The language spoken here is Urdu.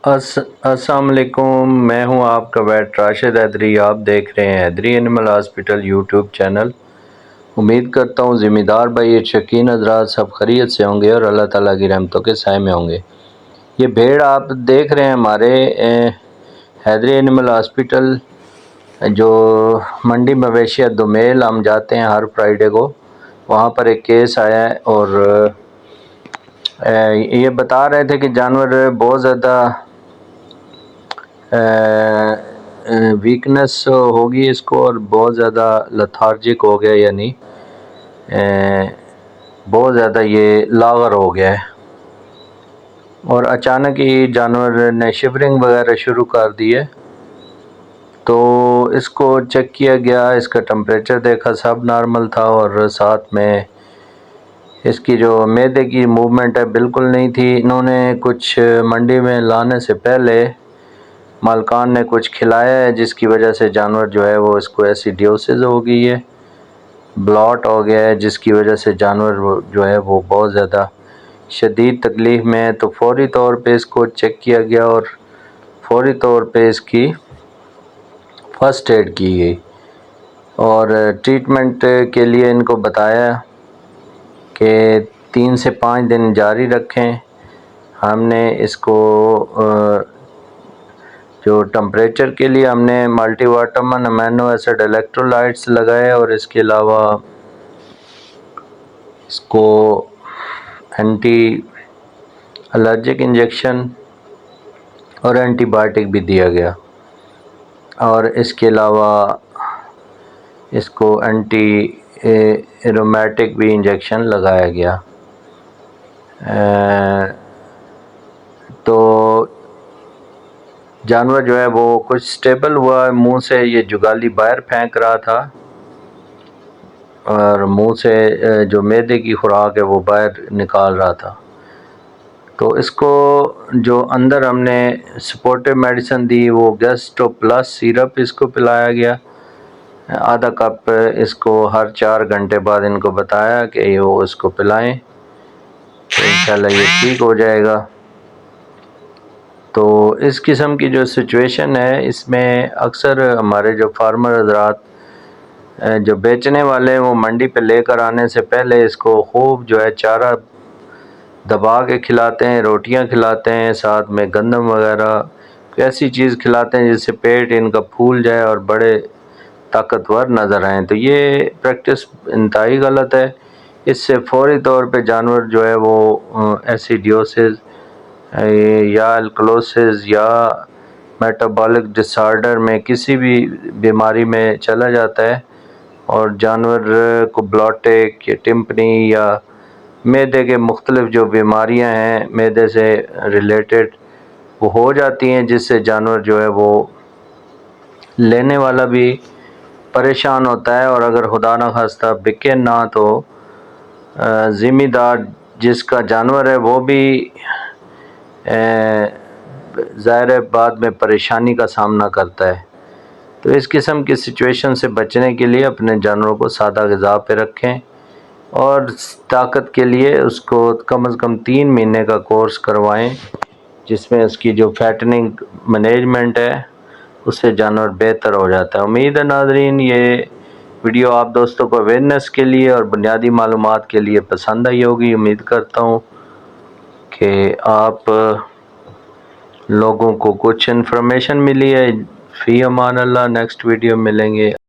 السلام علیکم، میں ہوں آپ کا ویٹ راشد حیدری۔ آپ دیکھ رہے ہیں حیدری اینیمل ہاسپٹل یوٹیوب چینل۔ امید کرتا ہوں ذمہ دار بھائی شوقین حضرات سب خیریت سے ہوں گے اور اللہ تعالیٰ کی رحمتوں کے سائے میں ہوں گے۔ یہ بھیڑ آپ دیکھ رہے ہیں ہمارے حیدری اینیمل ہاسپٹل جو منڈی مویشیت دومیل ہم جاتے ہیں ہر فرائیڈے کو، وہاں پر ایک کیس آیا ہے اور یہ بتا رہے تھے کہ جانور بہت زیادہ ویکنس ہوگی اس کو اور بہت زیادہ لتھارجک ہو گیا، یعنی بہت زیادہ یہ لاغر ہو گیا ہے، اور اچانک ہی جانور نے شیورنگ وغیرہ شروع کر دی ہے۔ تو اس کو چیک کیا گیا، اس کا ٹمپریچر دیکھا، سب نارمل تھا، اور ساتھ میں اس کی جو معدے کی موومنٹ ہے بالکل نہیں تھی۔ انہوں نے کچھ منڈی میں لانے سے پہلے مالکان نے کچھ کھلایا ہے جس کی وجہ سے جانور جو ہے وہ اس کو ایسیڈیوسز ہو گئی ہے، بلاٹ ہو گیا ہے، جس کی وجہ سے جانور جو ہے وہ بہت زیادہ شدید تکلیف میں ہے۔ تو فوری طور پہ اس کو چیک کیا گیا اور فوری طور پہ اس کی فرسٹ ایڈ کی گئی، اور ٹریٹمنٹ کے لیے ان کو بتایا کہ 3 سے 5 دن جاری رکھیں۔ ہم نے اس کو جو ٹمپریچر کے لیے ہم نے multivitamin amino acid electrolytes لگائے، اور اس کے علاوہ اس کو اینٹی الرجک انجیکشن اور اینٹی بائیوٹک بھی دیا گیا، اور اس کے علاوہ اس کو اینٹی ایرومیٹک بھی انجیکشن لگایا گیا۔ تو جانور جو ہے وہ کچھ سٹیبل ہوا ہے، منہ سے یہ جگالی باہر پھینک رہا تھا، اور منہ سے جو معدے کی خوراک ہے وہ باہر نکال رہا تھا۔ تو اس کو جو اندر ہم نے سپورٹو میڈیسن دی وہ گیسٹو پلس سیرپ اس کو پلایا گیا، آدھا کپ اس کو ہر 4 گھنٹے بعد ان کو بتایا کہ وہ اس کو پلائیں تو انشاءاللہ یہ ٹھیک ہو جائے گا۔ تو اس قسم کی جو سچویشن ہے اس میں اکثر ہمارے جو فارمر حضرات جو بیچنے والے ہیں وہ منڈی پہ لے کر آنے سے پہلے اس کو خوب جو ہے چارہ دبا کے کھلاتے ہیں، روٹیاں کھلاتے ہیں، ساتھ میں گندم وغیرہ ایسی چیز کھلاتے ہیں جس سے پیٹ ان کا پھول جائے اور بڑے طاقتور نظر آئیں۔ تو یہ پریکٹس انتہائی غلط ہے۔ اس سے فوری طور پہ جانور جو ہے وہ ایسیڈیوسز یا الکلوسز یا میٹابولک ڈس آرڈر میں کسی بھی بیماری میں چلا جاتا ہے، اور جانور کو بلاٹک یا ٹمپنی یا معدے کے مختلف جو بیماریاں ہیں معدے سے ریلیٹڈ وہ ہو جاتی ہیں، جس سے جانور جو ہے وہ لینے والا بھی پریشان ہوتا ہے، اور اگر خدا نخواستہ بکے نہ تو ذمہ دار جس کا جانور ہے وہ بھی ظاہر بعد میں پریشانی کا سامنا کرتا ہے۔ تو اس قسم کی سچویشن سے بچنے کے لیے اپنے جانوروں کو سادہ غذا پہ رکھیں، اور طاقت کے لیے اس کو کم از کم 3 مہینے کا کورس کروائیں، جس میں اس کی جو فیٹننگ مینجمنٹ ہے اس سے جانور بہتر ہو جاتا ہے۔ امید ہے ناظرین یہ ویڈیو آپ دوستوں کو اویئرنیس کے لیے اور بنیادی معلومات کے لیے پسند آئی ہوگی۔ امید کرتا ہوں کہ آپ لوگوں کو کچھ انفارمیشن ملی ہے۔ فی امان اللہ، نیکسٹ ویڈیو ملیں گے۔